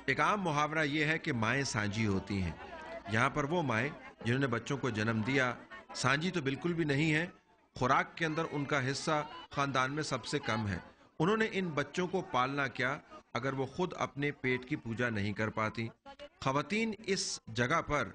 ایک عام محاورہ یہ ہے کہ مائیں سانجی ہوتی ہیں. یہاں پر وہ مائیں جنہوں نے بچوں کو جنم دیا سانجی تو بالکل بھی نہیں ہے. خوراک کے اندر ان کا حصہ خاندان میں سب سے کم ہے. انہوں نے ان بچوں کو پالنا کیا اگر وہ خود اپنے پیٹ کی پوجا نہیں کر پاتی. خواتین اس جگہ پر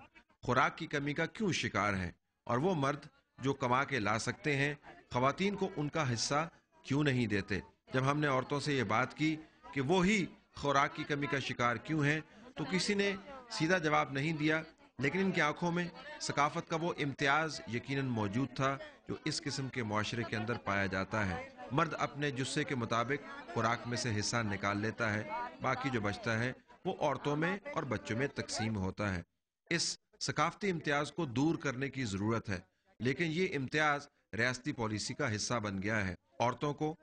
خوراک کی کمی کا کیوں شکار ہیں؟ اور وہ مرد جو کما کے لا سکتے ہیں خواتین کو ان کا حصہ کیوں نہیں دیتے؟ جب ہم نے عورتوں سے یہ بات کی کہ وہی خوراک کی کمی کا شکار کیوں ہیں تو کسی نے سیدھا جواب نہیں دیا، لیکن ان کی آنکھوں میں ثقافت کا وہ امتیاز یقیناً موجود تھا جو اس قسم کے معاشرے کے اندر پایا جاتا ہے. مرد اپنے جثے کے مطابق خوراک میں سے حصہ نکال لیتا ہے، باقی جو بچتا ہے وہ عورتوں میں اور بچوں میں تقسیم ہوتا ہے. اس ثقافتی امتیاز کو دور کرنے کی ضرورت ہے، لیکن یہ امتیاز ریاستی پالیسی کا حصہ بن گیا ہے. عورتوں کو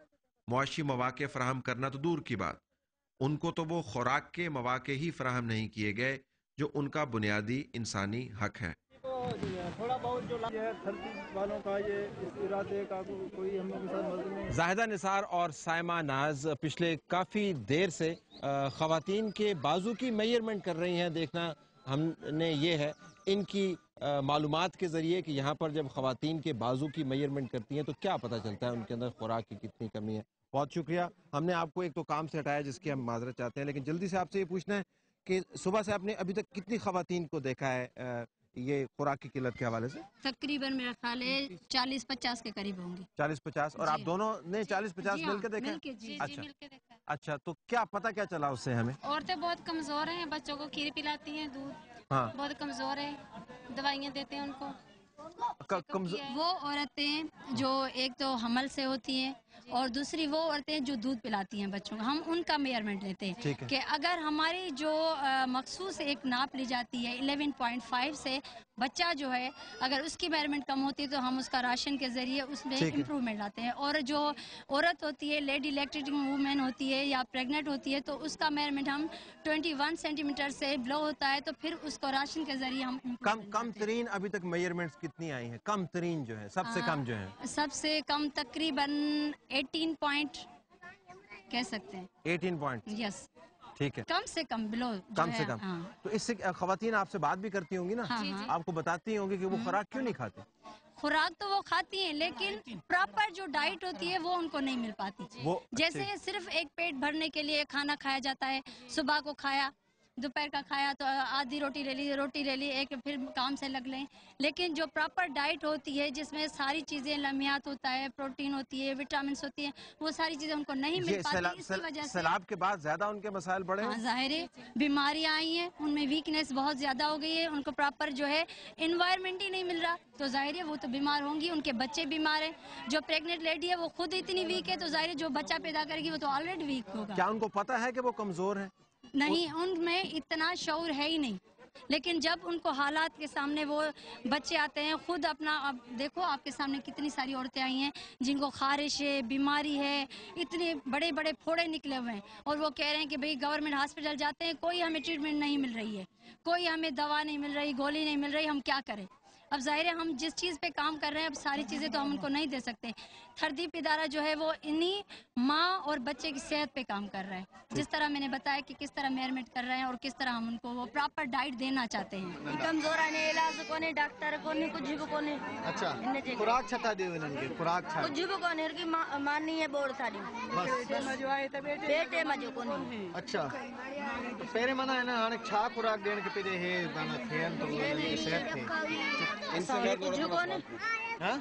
معاشی مواقع فراہم کرنا تو دور کی بات، ان کو تو وہ خوراک کے مواقع ہی فراہم نہیں کیے گئے جو ان کا بنیادی انسانی حق ہے. زاہدہ نثار اور سائمہ ناز پچھلے کافی دیر سے خواتین کے بازو کی میئرمنٹ کر رہی ہیں. دیکھنا ہم نے یہ ہے ان کی معلومات کے ذریعے کہ یہاں پر جب خواتین کے بازو کی میئرمنٹ کرتی ہیں تو کیا پتہ چلتا ہے ان کے اندر خوراک کی کتنی کمی ہے. بہت شکریہ. ہم نے آپ کو ایک تو کام سے ہٹایا جس کی ہم معذرت چاہتے ہیں، لیکن جلدی سے آپ سے یہ پوچھنا ہے کہ صبح سے آپ نے ابھی تک کتنی خواتین کو دیکھا ہے یہ خوراک کی قلت کے حوالے سے؟ تقریباً میرا خیال ہے 40-50 کے قریب ہوں گی. 40-50 اور آپ دونوں نے 40-50 مل کے دیکھا؟ مل کے دیکھا. اچھا تو کیا پتہ کیا چلا اس سے ہمیں؟ عورتیں بہت کمزور ہیں، بچوں کو کھیر پلاتی ہیں، دودھ بہت کمزور ہے، دوائیاں دیتے ہیں ان کو. وہ عورتیں جو ایک تو حمل سے ہوتی ہیں اور دوسری وہ عورتیں جو دودھ پلاتی ہیں بچوں کو، ہم ان کا میئرمنٹ لیتے ہیں کہ اگر ہماری جو مخصوص ایک ناپ لی جاتی ہے 11.5 سے بچہ جو ہے اگر اس کی میئرمنٹ کم ہوتی ہے تو ہم اس کا راشن کے ذریعے اس میں امپروومنٹ لاتے ہیں. اور جو عورت ہوتی ہے لیڈی لیکٹیٹنگ وومن ہوتی ہے یا پریگننٹ ہوتی ہے تو اس کا میئرمنٹ ہم 21 سینٹی میٹر سے بلو ہوتا ہے تو پھر اس کو راشن کے ذریعے ہم کم ترین ابھی تک میئرمنٹس کتنی آئی ہیں؟ کم ترین جو ہے سب سے کم جو ہے سب سے کم تقریباً 18 پوائنٹ کہہ سکتے ہیں. 18 پوائنٹ. یس ٹھیک ہے. کم سے کم بلو کم سے کم. تو اس سے خواتین آپ سے بات بھی کرتی ہوں گی نا، آپ کو بتاتی ہوں گی کہ وہ خوراک کیوں نہیں کھاتے؟ خوراک تو وہ کھاتی ہیں لیکن پراپر جو ڈائٹ ہوتی ہے وہ ان کو نہیں مل پاتی. جیسے صرف ایک پیٹ بھرنے کے لیے کھانا کھایا جاتا ہے، صبح کو کھایا، دوپہر کا کھایا تو آدھی روٹی لے لی ایک پھر کام سے لگ لیں. لیکن جو پراپر ڈائٹ ہوتی ہے جس میں ساری چیزیں لمیات ہوتا ہے، پروٹین ہوتی ہے، وٹامنس ہوتی ہیں، وہ ساری چیزیں ان کو نہیں مل پاتی. اس کی وجہ سے سیلاب کے بعد زیادہ ان کے مسائل بڑھے ہیں. ظاہر ہے بیماریاں آئی ہیں، ان میں ویکنیس بہت زیادہ ہو گئی ہے، ان کو پراپر جو ہے انوائرمنٹ ہی نہیں مل رہا تو ظاہر ہے وہ تو بیمار ہوں گی. ان کے بچے بیمار ہیں، جو پریگننٹ لیڈی ہے وہ خود اتنی ویک ہے تو ظاہر ہے جو بچہ پیدا کرے گی وہ تو آلریڈی ویک ہوگا. کیا ان کو پتہ ہے کہ وہ کمزور ہیں؟ نہیں، ان میں اتنا شعور ہے ہی نہیں. لیکن جب ان کو حالات کے سامنے وہ بچے آتے ہیں خود اپنا، اب دیکھو آپ کے سامنے کتنی ساری عورتیں آئی ہیں جن کو خارش ہے، بیماری ہے، اتنے بڑے بڑے پھوڑے نکلے ہوئے ہیں اور وہ کہہ رہے ہیں کہ بھئی گورنمنٹ ہاسپٹل جاتے ہیں کوئی ہمیں ٹریٹمنٹ نہیں مل رہی ہے، کوئی ہمیں دوا نہیں مل رہی، گولی نہیں مل رہی، ہم کیا کریں. اب ظاہر ہے ہم جس چیز پہ کام کر رہے ہیں اب ساری چیزیں تو ہم ان کو نہیں دے سکتے. تھردیپ ادارہ جو ہے وہ انہی ماں اور بچے کی صحت پہ کام کر رہا ہے. جس طرح میں نے بتایا کہ کس طرح میئرمنٹ کر رہے ہیں اور کس طرح ہم ان کو وہ پراپر ڈائٹ دینا چاہتے ہیں. کمزور آنے علاج کونے، ڈاکٹر کونے، کچھ بھی کونے. اچھا خوراک چھتا دیو انہن کے خوراک چھا کچھ بھی کونے کی مانی ہے بوڑ تھاڑی بیٹے مجو کونے. اچھا تو پہرے منا ہے نا ہانے چھا خوراک دین کے پیدے ہے دانا تھین تو صحت تھے کچھ کونے.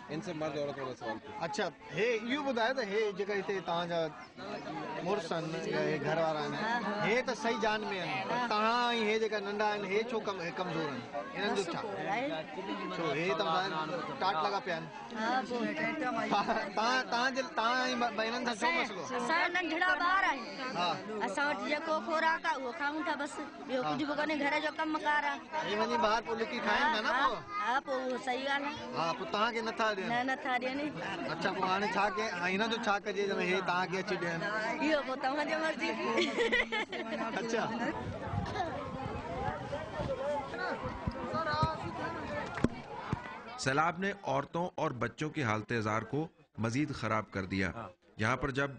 ان سے مرد عورت والا سوال. اچھا ہے یوں بتایا تھا ہے جگہ تے تاں جا مرسن یا گھر والا ہے ہے تو صحیح جان میں ہیں تاں ہی ہے جگہ ننڈا ہے چھو کمزور ہیں انہن جو چھا چھو ہے تم ٹاٹ لگا پیان تاں ہی بینن تھا چھو مسئلو سار ننڈڑا بار آئیں اساں جکو خوراک وہ کھاؤں تھا بس یہ کچھ بھی کونے گھر جو کم مکارا یہ ونی باہر پو لکی کھائیں تھا نا وہ. ہاں پو صحیح گال ہے. ہاں پو تاں کے نتھا دین. نہ نتھا دین. اچھا پو آنے چھا کے ہن جو چھا کجے جے ہے تاں کے اچ دین. یہ پو تاں جو مرضی. اچھا سیلاب نے عورتوں اور بچوں کی حالت زار کو مزید خراب کر دیا. یہاں پر جب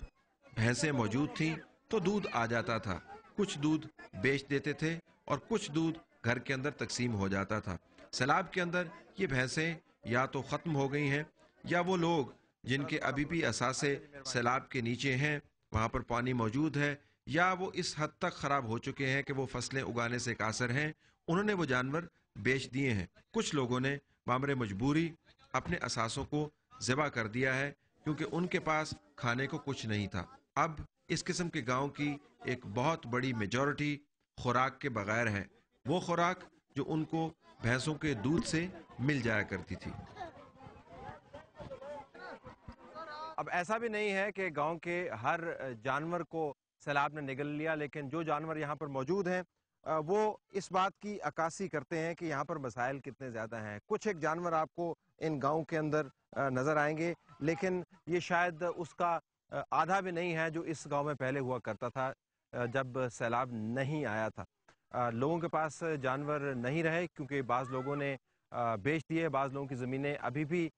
بھینسیں موجود تھیں تو دودھ آ جاتا تھا کچھ دودھ بیچ دیتے تھے اور کچھ دودھ گھر کے اندر تقسیم ہو جاتا تھا۔ سیلاب کے اندر یہ بھینسیں یا تو ختم ہو گئی ہیں یا وہ لوگ جن کے ابھی بھی اثاثے سیلاب کے نیچے ہیں، وہاں پر پانی موجود ہے، یا وہ اس حد تک خراب ہو چکے ہیں کہ وہ فصلیں اگانے سے قاصر ہیں، انہوں نے وہ جانور بیچ دیے ہیں۔ کچھ لوگوں نے بامر مجبوری اپنے اثاثوں کو ذبح کر دیا ہے کیونکہ ان کے پاس کھانے کو کچھ نہیں تھا۔ اب اس قسم کے گاؤں کی ایک بہت بڑی میجورٹی خوراک کے بغیر ہے، وہ خوراک جو ان کو بھینسوں کے دودھ سے مل جایا کرتی تھی۔ اب ایسا بھی نہیں ہے کہ گاؤں کے ہر جانور کو سیلاب نے نگل لیا، لیکن جو جانور یہاں پر موجود ہیں وہ اس بات کی عکاسی کرتے ہیں کہ یہاں پر مسائل کتنے زیادہ ہیں۔ کچھ ایک جانور آپ کو ان گاؤں کے اندر نظر آئیں گے، لیکن یہ شاید اس کا آدھا بھی نہیں ہے جو اس گاؤں میں پہلے ہوا کرتا تھا جب سیلاب نہیں آیا تھا۔ لوگوں کے پاس جانور نہیں رہے کیونکہ بعض لوگوں نے بیچ دیے، بعض لوگوں کی زمینیں ابھی بھی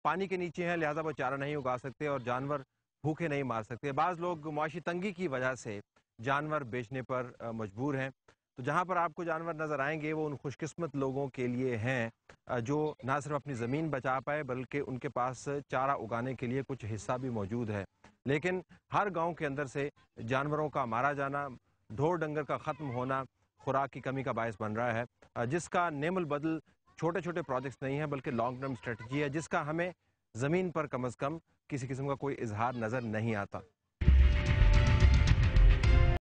پانی کے نیچے ہیں، لہذا وہ چارہ نہیں اگا سکتے اور جانور بھوکے نہیں مار سکتے۔ بعض لوگ معاشی تنگی کی وجہ سے جانور بیچنے پر مجبور ہیں۔ تو جہاں پر آپ کو جانور نظر آئیں گے وہ ان خوش قسمت لوگوں کے لیے ہیں جو نہ صرف اپنی زمین بچا پائے بلکہ ان کے پاس چارہ اگانے کے لیے کچھ حصہ بھی موجود ہے۔ لیکن ہر گاؤں کے اندر سے جانوروں کا مارا جانا، ڈھور ڈنگر کا ختم ہونا خوراک کی کمی کا باعث بن رہا ہے، جس کا نعم البدل چھوٹے چھوٹے پروجیکٹس نہیں ہیں بلکہ لانگ ٹرم اسٹریٹجی ہے، جس کا ہمیں زمین پر کم از کم کسی قسم کا کوئی اظہار نظر نہیں آتا۔